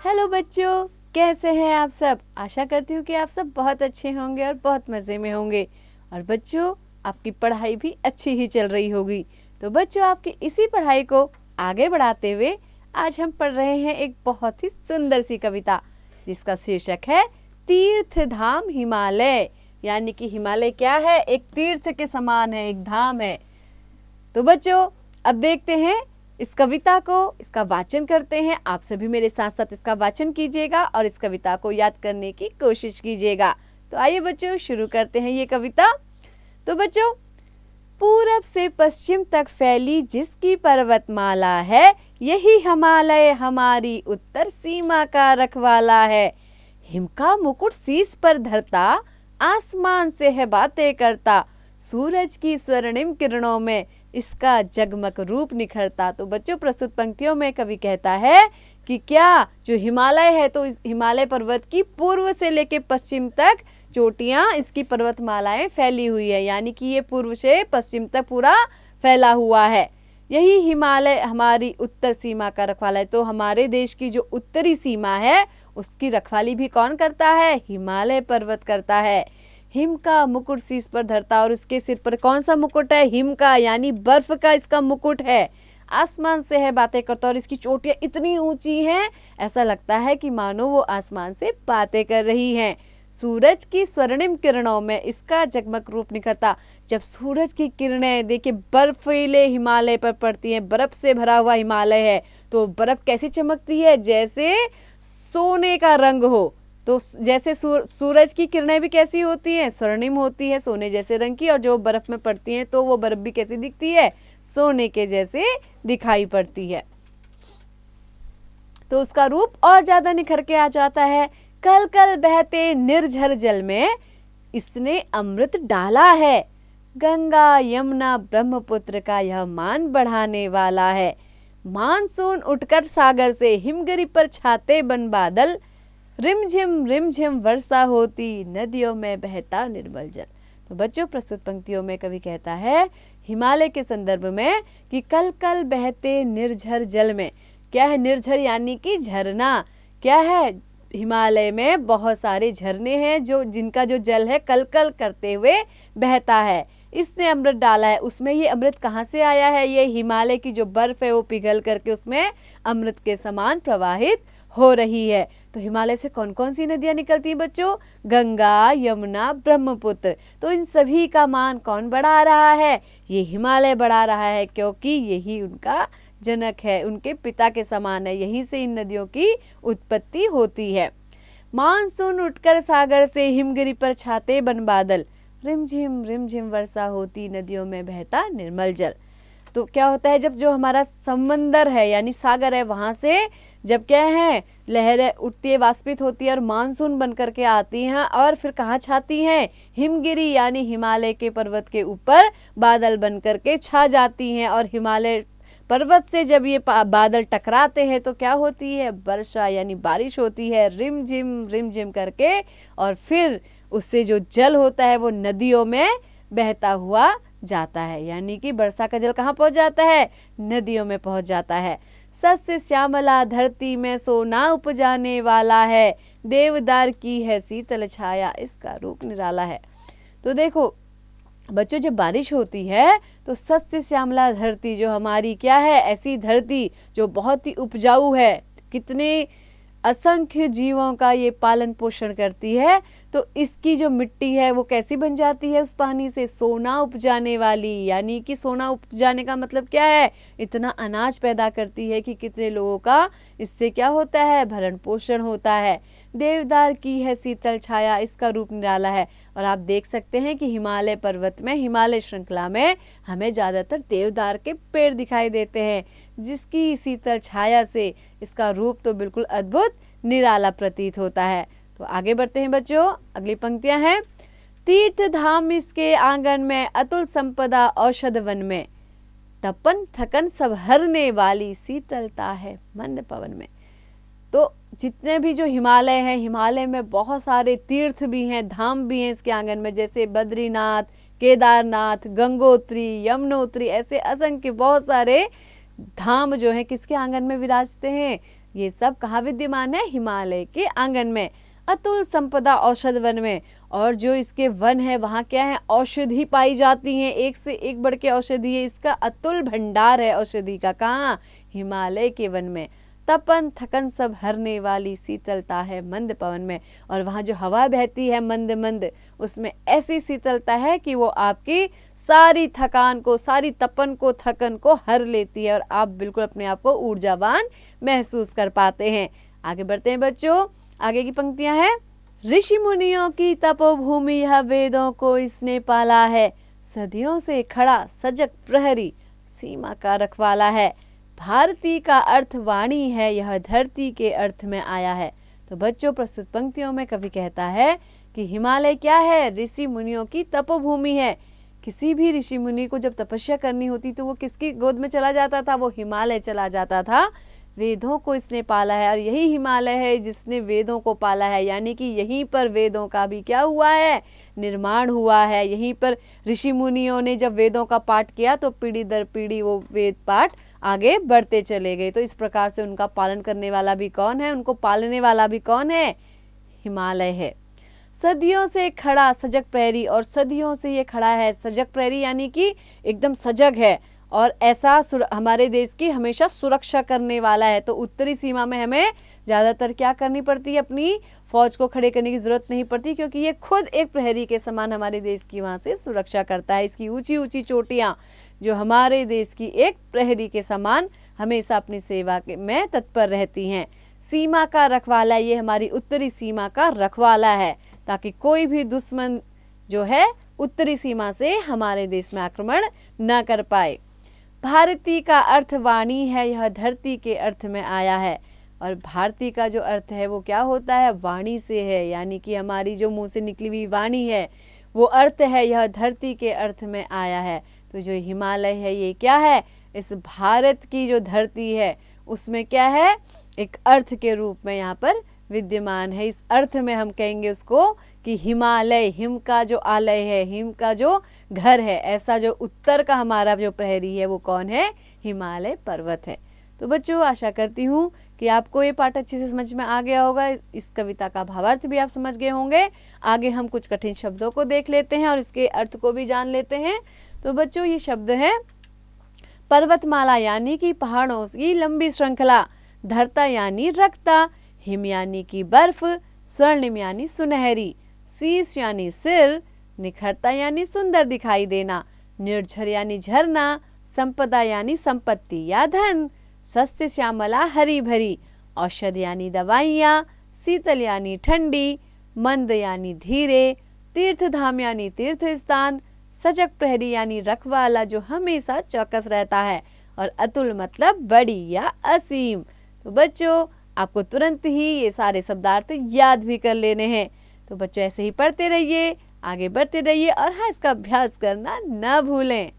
Hello बच्चों, कैसे हैं आप सब। आशा करती हूँ कि आप सब बहुत अच्छे होंगे और बहुत मज़े में होंगे। और बच्चों, आपकी पढ़ाई भी अच्छी ही चल रही होगी। तो बच्चों, आपकी इसी पढ़ाई को आगे बढ़ाते हुए आज हम पढ़ रहे हैं एक बहुत ही सुंदर सी कविता, जिसका शीर्षक है तीर्थ धाम हिमालय। यानी कि हिमालय क्या है? एक तीर्थ के समान है, एक धाम है। तो बच्चों, अब देखते हैं इस कविता को, इसका वाचन करते हैं। आप सभी मेरे साथ साथ इसका वाचन कीजिएगा और इस कविता को याद करने की कोशिश कीजिएगा। तो आइए बच्चों, शुरू करते हैं ये कविता। तो बच्चों, पूरब से पश्चिम तक फैली जिसकी पर्वतमाला है, यही हिमालय हमारी उत्तर सीमा का रखवाला है। हिम का मुकुट शीश पर धरता, आसमान से है बातें करता, सूरज की स्वर्णिम किरणों में इसका जगमग रूप निखरता। तो बच्चों, प्रस्तुत पंक्तियों में कवि कहता है कि क्या जो हिमालय है, तो इस हिमालय पर्वत की पूर्व से लेकर पश्चिम तक चोटियां, इसकी पर्वतमालाएं फैली हुई है। यानी कि ये पूर्व से पश्चिम तक पूरा फैला हुआ है। यही हिमालय हमारी उत्तर सीमा का रखवाला है। तो हमारे देश की जो उत्तरी सीमा है, उसकी रखवाली भी कौन करता है? हिमालय पर्वत करता है। हिम का मुकुट शीश पर धरता, और उसके सिर पर कौन सा मुकुट है? हिम का, यानी बर्फ का इसका मुकुट है। आसमान से है बातें करता, और इसकी चोटियां इतनी ऊंची हैं, ऐसा लगता है कि मानो वो आसमान से बातें कर रही हैं। सूरज की स्वर्णिम किरणों में इसका जगमग रूप निखरता। जब सूरज की किरणें देखिए बर्फीले हिमालय पर पड़ती हैं, बर्फ से भरा हुआ हिमालय है, तो बर्फ कैसी चमकती है? जैसे सोने का रंग हो। तो जैसे सूरज की किरणें भी कैसी होती हैं? स्वर्णिम होती है, सोने जैसे रंग की। और जो बर्फ में पड़ती हैं, तो वो बर्फ भी कैसी दिखती है? सोने के जैसे दिखाई पड़ती है। तो उसका रूप और ज्यादा निखर के आ जाता है। कल कल बहते निर्झर जल में इसने अमृत डाला है। गंगा यमुना ब्रह्मपुत्र का यह मान बढ़ाने वाला है। मानसून उठकर सागर से हिमगिरी पर छाते बन बादल, रिमझिम वर्षा होती नदियों में बहता निर्मल जल। तो बच्चों, प्रस्तुत पंक्तियों में कवि कहता है हिमालय के संदर्भ में कि कल कल बहते निर्झर जल में, क्या है निर्झर? यानी कि झरना। क्या है? हिमालय में बहुत सारे झरने हैं जो जिनका जो जल है कल कल करते हुए बहता है। इसने अमृत डाला है। उसमें ये अमृत कहाँ से आया है? ये हिमालय की जो बर्फ है वो पिघल करके उसमें अमृत के समान प्रवाहित हो रही है। तो हिमालय से कौन कौन सी नदियां निकलती हैं बच्चों? गंगा, यमुना, ब्रह्मपुत्र। तो इन सभी का मान कौन बढ़ा रहा है? ये हिमालय बढ़ा रहा है, क्योंकि यही उनका जनक है, उनके पिता के समान है। यहीं से इन नदियों की उत्पत्ति होती है। मानसून उठकर सागर से हिमगिरी पर छाते बन बादल, रिमझिम वर्षा होती नदियों में बहता निर्मल जल। तो क्या होता है, जब जो हमारा समंदर है यानी सागर है, वहां से जब क्या है लहरें उठती है, वाष्पित होती है और मानसून बन करके आती हैं, और फिर कहाँ छाती हैं? हिमगिरी यानी हिमालय के पर्वत के ऊपर बादल बन करके छा जाती हैं। और हिमालय पर्वत से जब ये बादल टकराते हैं, तो क्या होती है? वर्षा यानी बारिश होती है, रिमझिम करके। और फिर उससे जो जल होता है वो नदियों में बहता हुआ जाता है। यानी कि वर्षा का जल कहाँ पहुंच जाता है? नदियों में पहुंच जाता है। सस्य श्यामला धरती में सोना उपजाने वाला है, देवदार की है शीतल छाया इसका रूप निराला है। तो देखो बच्चों, जब बारिश होती है तो सस्य श्यामला धरती जो हमारी क्या है? ऐसी धरती जो बहुत ही उपजाऊ है, कितने असंख्य जीवों का ये पालन पोषण करती है। तो इसकी जो मिट्टी है वो कैसी बन जाती है? उस पानी से सोना उपजाने वाली। यानी कि सोना उपजाने का मतलब क्या है? इतना अनाज पैदा करती है कि कितने लोगों का इससे क्या होता है? भरण पोषण होता है। देवदार की है शीतल छाया इसका रूप निराला है। और आप देख सकते हैं कि हिमालय पर्वत में, हिमालय श्रृंखला में हमें ज़्यादातर देवदार के पेड़ दिखाई देते हैं, जिसकी शीतल छाया से इसका रूप तो बिल्कुल अद्भुत निराला प्रतीत होता है। तो आगे बढ़ते हैं बच्चों, अगली पंक्तियां हैं। तीर्थ धाम इसके आंगन में, अतुल संपदा औषध वन में, तपन थकन सब हरने वाली शीतलता है मंद पवन में। तो जितने भी जो हिमालय है, हिमालय में बहुत सारे तीर्थ भी हैं, धाम भी हैं इसके आंगन में, जैसे बद्रीनाथ, केदारनाथ, गंगोत्री, यमुनोत्री, ऐसे असंख्य बहुत सारे धाम जो है किसके आंगन में विराजते हैं? ये सब कहाँ विद्यमान है? हिमालय के आंगन में। अतुल संपदा औषध वन में, और जो इसके वन है वहाँ क्या है? औषधि पाई जाती हैं, एक से एक बढ़ के औषधि है, इसका अतुल भंडार है औषधि का। कहाँ? हिमालय के वन में। तपन थकन सब हरने वाली शीतलता है मंद पवन में, और वहाँ जो हवा बहती है मंद मंद, उसमें ऐसी शीतलता है कि वो आपकी सारी थकान को, सारी तपन को, थकन को हर लेती है, और आप बिल्कुल अपने आप को ऊर्जावान महसूस कर पाते हैं। आगे बढ़ते हैं बच्चों, आगे की पंक्तियां हैं। ऋषि मुनियों की तपोभूमि यह, वेदों को इसने पाला है, सदियों से खड़ा सजग प्रहरी, सीमा का रखवाला है। भारती का अर्थ वाणी है, यह धरती के अर्थ में आया है। तो बच्चों, प्रस्तुत पंक्तियों में कवि कहता है कि हिमालय क्या है? ऋषि मुनियों की तपोभूमि है। किसी भी ऋषि मुनि को जब तपस्या करनी होती तो वो किसकी गोद में चला जाता था? वो हिमालय चला जाता था। वेदों को इसने पाला है, और यही हिमालय है जिसने वेदों को पाला है, यानी कि यहीं पर वेदों का भी क्या हुआ है? निर्माण हुआ है। यहीं पर ऋषि मुनियों ने जब वेदों का पाठ किया तो पीढ़ी दर पीढ़ी वो वेद पाठ आगे बढ़ते चले गए। तो इस प्रकार से उनका पालन करने वाला भी कौन है? उनको पालने वाला भी कौन है? हिमालय है। सदियों से खड़ा सजग प्रहरी, और सदियों से ये खड़ा है सजग प्रहरी, यानी कि एकदम सजग है, और ऐसा हमारे देश की हमेशा सुरक्षा करने वाला है। तो उत्तरी सीमा में हमें ज़्यादातर क्या करनी पड़ती है? अपनी फौज को खड़े करने की ज़रूरत नहीं पड़ती, क्योंकि ये खुद एक प्रहरी के समान हमारे देश की वहाँ से सुरक्षा करता है। इसकी ऊंची ऊंची चोटियाँ जो हमारे देश की एक प्रहरी के समान हमेशा अपनी सेवा में तत्पर रहती हैं। सीमा का रखवाला, ये हमारी उत्तरी सीमा का रखवाला है, ताकि कोई भी दुश्मन जो है उत्तरी सीमा से हमारे देश में आक्रमण न कर पाए। भारती का अर्थ वाणी है, यह धरती के अर्थ में आया है। और भारती का जो अर्थ है वो क्या होता है? वाणी से है, यानी कि हमारी जो मुंह से निकली हुई वाणी है वो अर्थ है, यह धरती के अर्थ में आया है। तो जो हिमालय है ये क्या है? इस भारत की जो धरती है उसमें क्या है? एक अर्थ के रूप में यहाँ पर विद्यमान है। इस अर्थ में हम कहेंगे उसको कि हिमालय, हिम का जो आलय है, हिम का जो घर है, ऐसा जो उत्तर का हमारा जो प्रहरी है वो कौन है? हिमालय पर्वत है। तो बच्चों, आशा करती हूँ कि आपको ये पाठ अच्छे से समझ में आ गया होगा। इस कविता का भावार्थ भी आप समझ गए होंगे। आगे हम कुछ कठिन शब्दों को देख लेते हैं और इसके अर्थ को भी जान लेते हैं। तो बच्चों, ये शब्द है पर्वतमाला, यानी कि पहाड़ों की लंबी श्रृंखला। धरता यानी रखता। हिम यानी कि बर्फ। स्वर्णिम यानी सुनहरी। शीश यानी सिर। निखरता यानी सुंदर दिखाई देना। निर्झर यानी झरना। संपदा यानी संपत्ति या धन। सस्य श्यामला हरी भरी। औषध यानी दवाइयाँ। शीतल यानी ठंडी। मंद यानी धीरे। तीर्थ धाम यानी तीर्थ स्थान। सजग प्रहरी यानी रखवाला जो हमेशा चौकस रहता है। और अतुल मतलब बड़ी या असीम। तो बच्चों, आपको तुरंत ही ये सारे शब्दार्थ याद भी कर लेने हैं। तो बच्चों, ऐसे ही पढ़ते रहिए, आगे बढ़ते रहिए, और हाँ, इसका अभ्यास करना ना भूलें।